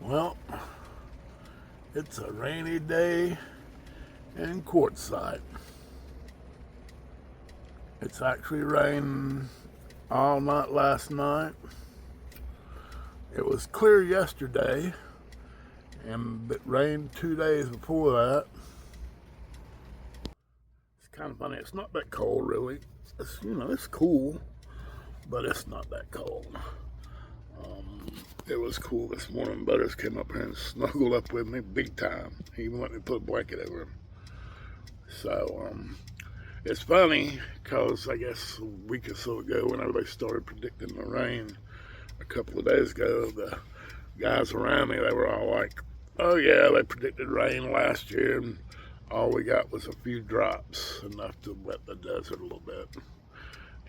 Well, it's a rainy day in Quartzsite. It's actually rained all night last night. It was clear yesterday, and it rained 2 days before that. It's kind of funny. It's not that cold, really. It's cool, but it's not that cold. It was cool this morning. Butters came up here and snuggled up with me big time. He even let me put a blanket over him. So, it's funny because I guess a week or so ago when everybody started predicting the rain a couple of days ago, the guys around me, they were all like, oh yeah, they predicted rain last year and all we got was a few drops, enough to wet the desert a little bit.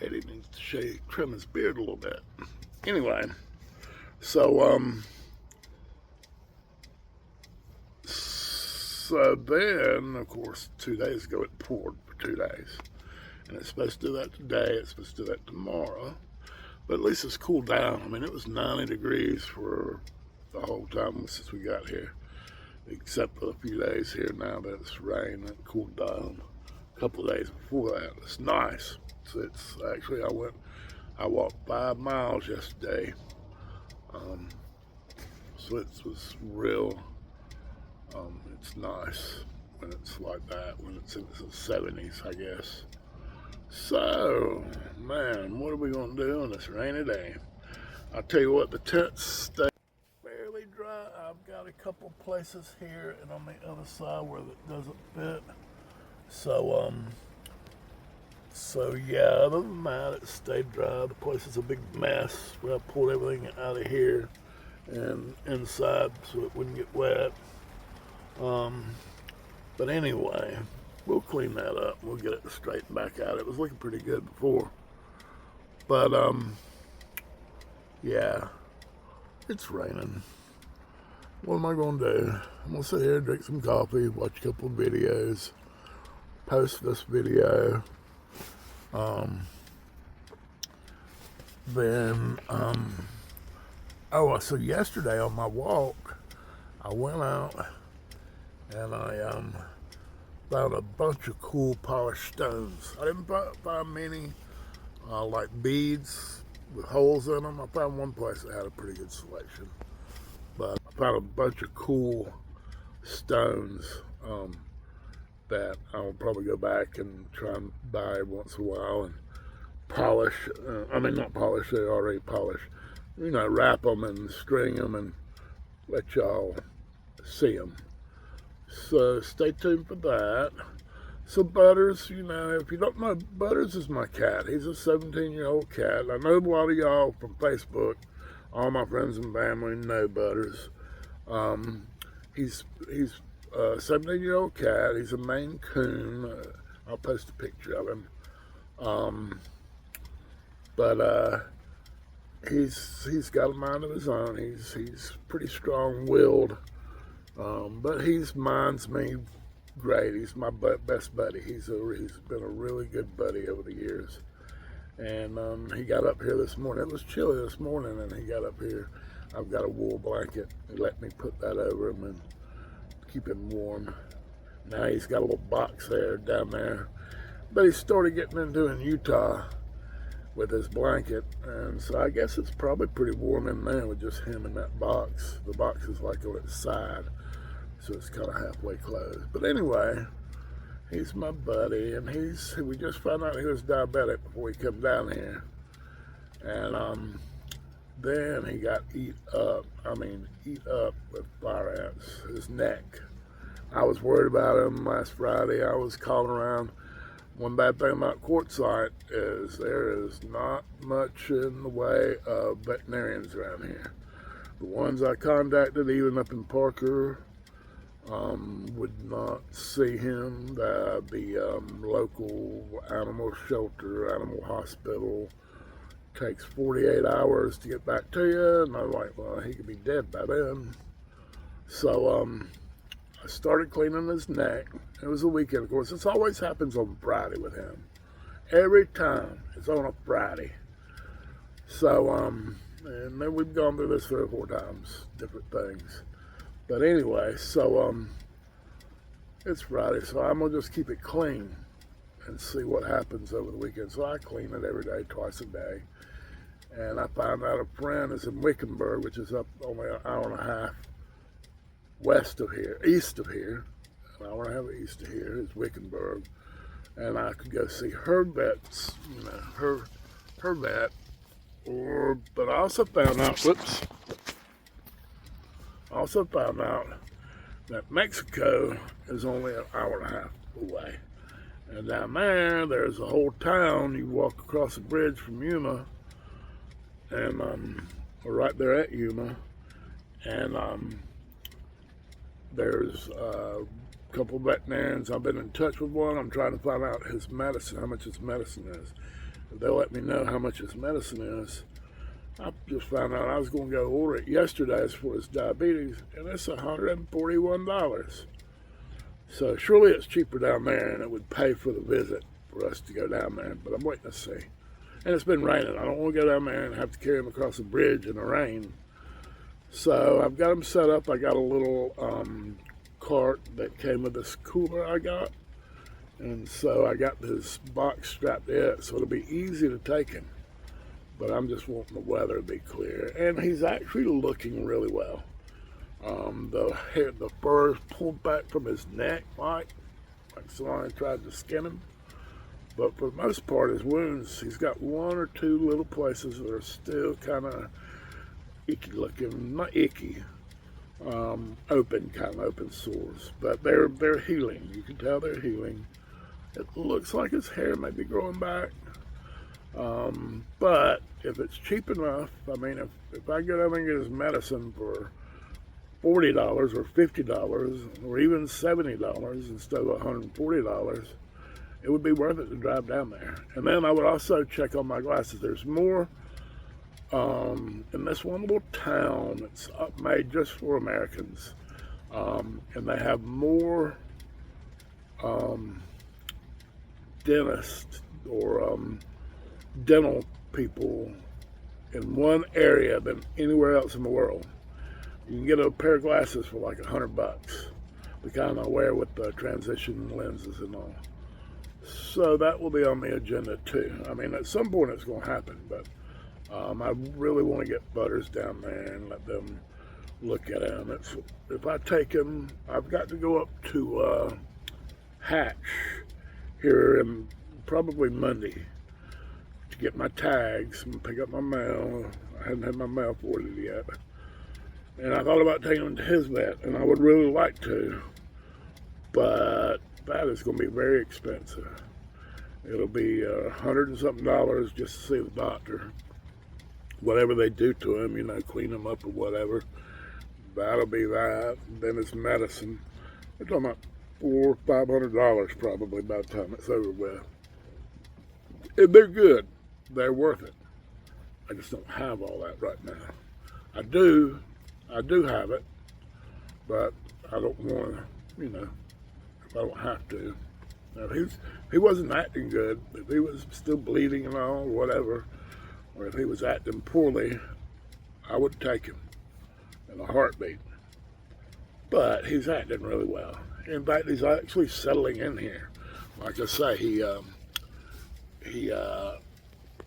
Eddie needs to trim his beard a little bit. Anyway, so then, of course, 2 days ago it poured for 2 days. And it's supposed to do that today, it's supposed to do that tomorrow. But at least it's cooled down. I mean, it was 90 degrees for the whole time since we got here. Except for a few days here now that it's rained and it cooled down. A couple of days before that. It's nice. It's actually, I walked 5 miles yesterday. So it was real, it's nice when it's like that, when it's in the 70s, I guess. So, man, what are we going to do on this rainy day? I'll tell you what, the tents stay fairly dry. I've got a couple places here and on the other side where it doesn't fit. So yeah, other than that, it stayed dry. The place is a big mess. I pulled everything out of here and inside so it wouldn't get wet. But anyway, we'll clean that up. We'll get it straightened back out. It was looking pretty good before. But, yeah, it's raining. What am I going to do? I'm going to sit here, drink some coffee, watch a couple of videos, post this video. So yesterday on my walk, I went out and I found a bunch of cool polished stones. I didn't find many like beads with holes in them. I found one place that had a pretty good selection, but I found a bunch of cool stones that I'll probably go back and try and buy once in a while and polish. Not polish, they're already polished. Wrap them and string them and let y'all see them. So stay tuned for that. So Butters, if you don't know, Butters is my cat. He's a 17-year-old cat. I know a lot of y'all from Facebook. All my friends and family know Butters. He's a 17-year-old cat. He's a Maine Coon. I'll post a picture of him. But he's got a mind of his own. He's pretty strong-willed. But he minds me great. He's my best buddy. He's been a really good buddy over the years. And he got up here this morning. It was chilly this morning, and he got up here. I've got a wool blanket. He let me put that over him and keep him warm. Now he's got a little box there down there. But he started getting into in Utah with his blanket, and so I guess it's probably pretty warm in there with just him in that box. The box is like on its side, so it's kind of halfway closed. But anyway, he's my buddy, and we just found out he was diabetic before he came down here, and then he got eat up with fire ants. His neck. I was worried about him last Friday. I was calling around. One bad thing about Quartzsite is there is not much in the way of veterinarians around here. The ones I contacted, even up in Parker, would not see him. The local animal shelter, animal hospital, takes 48 hours to get back to you. And I'm like, well, he could be dead by then. So, I started cleaning his neck. It was a weekend, of course. This always happens on Friday with him. Every time, it's on a Friday. So, And then we've gone through this 3 or 4 times, different things. But anyway, so it's Friday, so I'm gonna just keep it clean and see what happens over the weekend. So I clean it every day, twice a day. And I found out a friend is in Wickenburg, which is up only an hour and a half east of here. An hour and a half east of here is Wickenburg. And I could go see her vets, her vet. But I also found out, that Mexico is only an hour and a half away. And down there's a whole town. You walk across the bridge from Yuma, and we're right there at Yuma, and there's a couple of veterinarians. I've been in touch with one. I'm trying to find out his medicine, how much his medicine is. If they'll let me know how much his medicine is. I just found out I was going to go order it yesterday for his diabetes, and it's $141. So surely it's cheaper down there, and it would pay for the visit for us to go down there, but I'm waiting to see. And it's been raining. I don't want to go down there and have to carry him across the bridge in the rain. So I've got him set up. I got a little cart that came with this cooler I got, and so I got this box strapped to it, so it'll be easy to take him. But I'm just wanting the weather to be clear. And he's actually looking really well. The fur is pulled back from his neck, like someone tried to skin him. But for the most part, his wounds, he's got 1 or 2 little places that are still kind of icky looking, not icky, open sores. But they're healing. You can tell they're healing. It looks like his hair may be growing back. But if it's cheap enough, I mean, if I go down and get his medicine for $40 or $50 or even $70 instead of $140, it would be worth it to drive down there. And then I would also check on my glasses. There's more in this one little town. It's made just for Americans, and they have more dentists or dental people in one area than anywhere else in the world. You can get a pair of glasses for like $100, the kind I wear with the transition lenses and all. So that will be on the agenda too. I mean, at some point it's going to happen, but I really want to get Butters down there and let them look at him. If I take him, I've got to go up to Hatch here in probably Monday to get my tags and pick up my mail. I hadn't had my mail forwarded yet. And I thought about taking him to his vet, and I would really like to, but that is going to be very expensive. It'll be $100 and something just to see the doctor. Whatever they do to him, clean him up or whatever, that'll be that. And then his medicine. We're talking about $400 or $500 probably by the time it's over with. And they're good. They're worth it. I just don't have all that right now. I do have it, but I don't want to, if I don't have to. Now, if he wasn't acting good, if he was still bleeding and all, whatever, or if he was acting poorly, I would take him in a heartbeat. But he's acting really well. In fact, he's actually settling in here. Like I say, he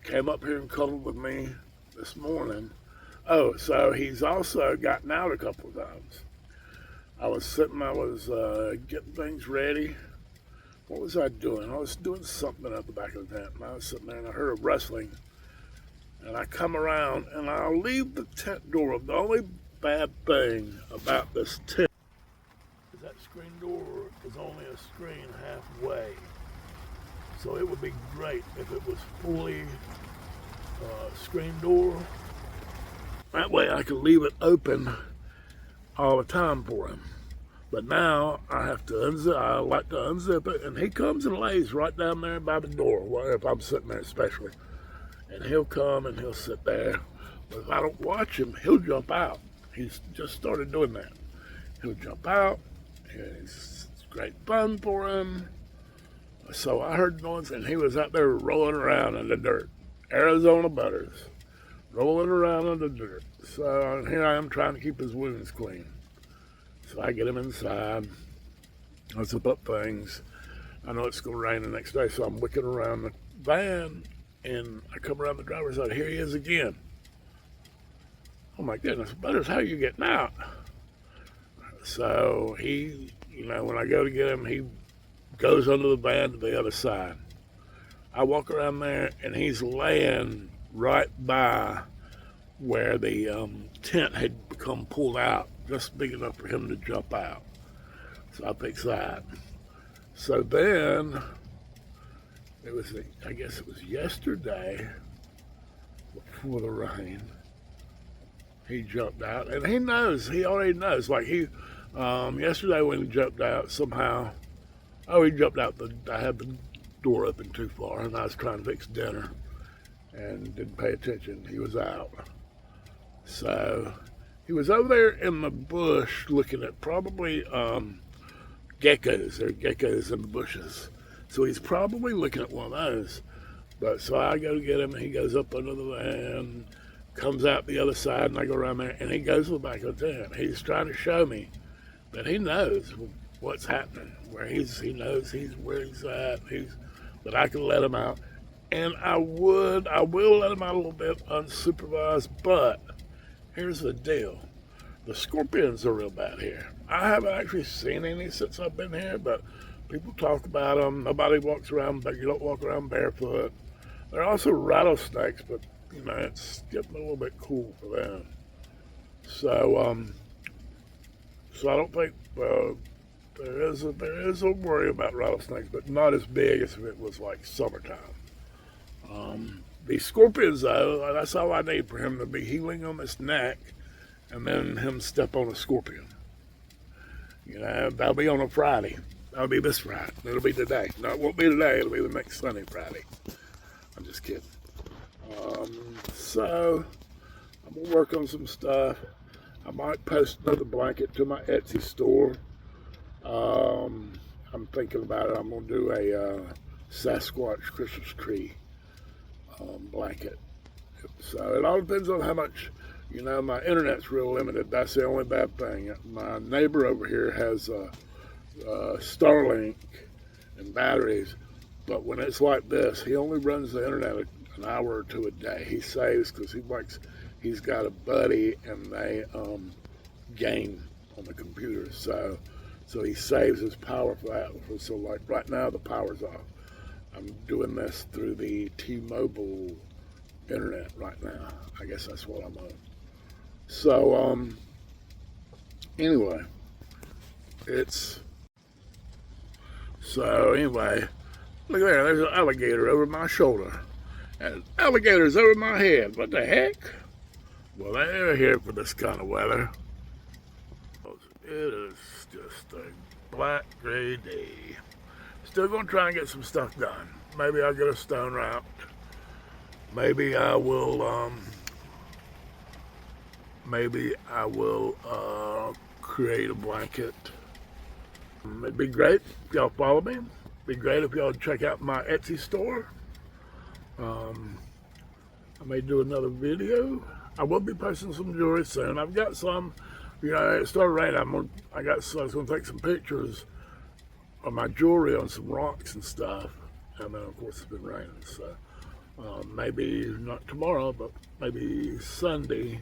came up here and cuddled with me this morning. Oh, so he's also gotten out a couple of times. I was getting things ready. What was I doing? I was doing something at the back of the tent, and I was sitting there, and I heard a rustling. And I come around, and I'll leave the tent door up. The only bad thing about this tent is that screen door is only a screen halfway. So it would be great if it was fully screen door. That way I could leave it open all the time for him. But now I have to I like to unzip it, and he comes and lays right down there by the door, if I'm sitting there especially. And he'll come and he'll sit there. But if I don't watch him, he'll jump out. He's just started doing that. He'll jump out, and it's great fun for him. So I heard noise, and he was out there rolling around in the dirt. Arizona Butters. rolling around in the dirt. So here I am trying to keep his wounds clean. So I get him inside. I zip up things. I know it's going to rain the next day, so I'm looking around the van, and I come around the driver's side. Here he is again. Oh my goodness, Butters, how are you getting out? So he, when I go to get him, he goes under the van to the other side. I walk around there, and he's laying right by where the tent had become pulled out, just big enough for him to jump out. So I fix that. So then, I guess it was yesterday, before the rain, he jumped out, and he already knows, like yesterday when he jumped out, somehow, he jumped out, I had the door open too far, and I was trying to fix dinner, and didn't pay attention, he was out. So, he was over there in the bush looking at probably geckos. There are geckos in the bushes. So he's probably looking at one of those. But so I go to get him, and he goes up under the van, comes out the other side, and I go around there, and he goes to the back of the tent. He's trying to show me that he knows what's happening, he knows where he's at, that I can let him out. And I will let him out a little bit unsupervised, but here's the deal. The scorpions are real bad here. I haven't actually seen any since I've been here, but people talk about them. Nobody walks around, but you don't walk around barefoot. There are also rattlesnakes, but it's getting a little bit cool for them. So, so I don't think there is a worry about rattlesnakes, but not as big as if it was like summertime. The scorpions, though, that's all I need for him to be healing on his neck, and then him step on a scorpion. That'll be on a Friday. That'll be this Friday. It'll be today. No, it won't be today. It'll be the next Sunday, Friday. I'm just kidding. So, I'm going to work on some stuff. I might post another blanket to my Etsy store. I'm thinking about it. I'm going to do a Sasquatch Christmas tree blanket. So, it all depends on how much. My internet's real limited. That's the only bad thing. My neighbor over here has Starlink and batteries, but when it's like this, he only runs the internet an hour or two a day. He saves because he's got a buddy, and they game on the computer. So he saves his power for that. So like right now, the power's off. I'm doing this through the T-Mobile internet right now. I guess that's what I'm on. So, anyway, look there, there's an alligator over my shoulder, and alligators over my head. What the heck? Well, they're here for this kind of weather. It is just a black, gray day. Still gonna try and get some stuff done. Maybe I'll get a stone wrapped. Maybe I will, create a blanket. It'd be great if y'all follow me. It'd be great if y'all check out my Etsy store. I may do another video. I will be posting some jewelry soon. I've got some, it started raining. I was gonna take some pictures of my jewelry on some rocks and stuff. And then of course it's been raining. So maybe not tomorrow, but maybe Sunday.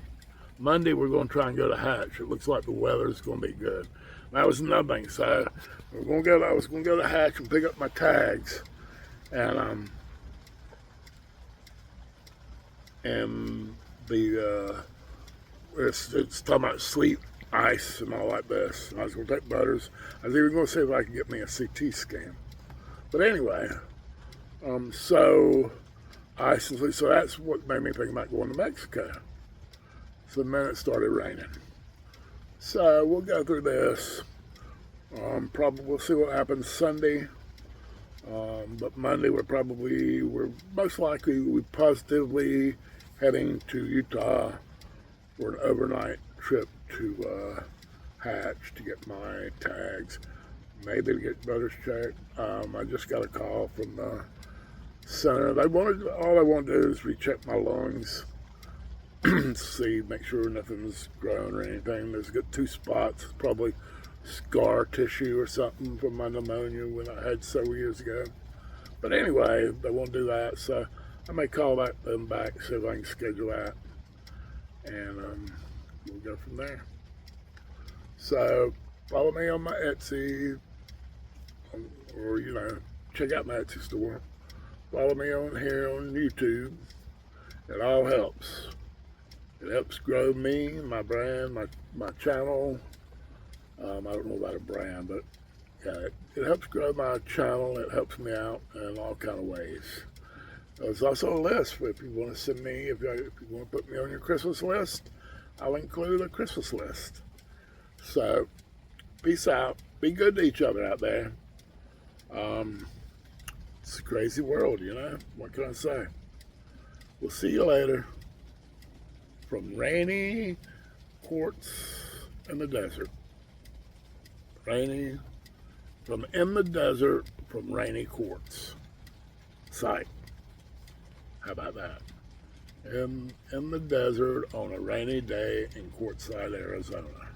Monday we're going to try and go to Hatch. It looks like the weather's going to be good. That was another thing. So I was going to go to Hatch and pick up my tags, and it's talking about sleep ice and all like this. And I was going to take Butters. I was even going to see if I could get me a CT scan. But anyway, so ice and sleep. So that's what made me think about going to Mexico. So then it started raining. So we'll go through this. Probably we'll see what happens Sunday. But Monday we're most likely positively heading to Utah for an overnight trip to Hatch to get my tags. Maybe to get Butters checked. I just got a call from the center. All they want to do is recheck my lungs. See, make sure nothing's growing or anything. There's got 2 spots, probably scar tissue or something from my pneumonia when I had several years ago. But anyway, they won't do that, so I may call them back, see if I can schedule that, and we'll go from there. So follow me on my Etsy, or check out my Etsy store. Follow me on here on YouTube. It all helps. It helps grow me, my brand, my channel. I don't know about a brand, but yeah, it helps grow my channel. It helps me out in all kind of ways. There's also a list for if you want to send me, if you want to put me on your Christmas list, I'll include a Christmas list. So, peace out. Be good to each other out there. It's a crazy world, What can I say? We'll see you later. From rainy Quartz in the desert. Rainy, from in the desert, from rainy Quartz site. How about that? In the desert on a rainy day in Quartzsite, Arizona.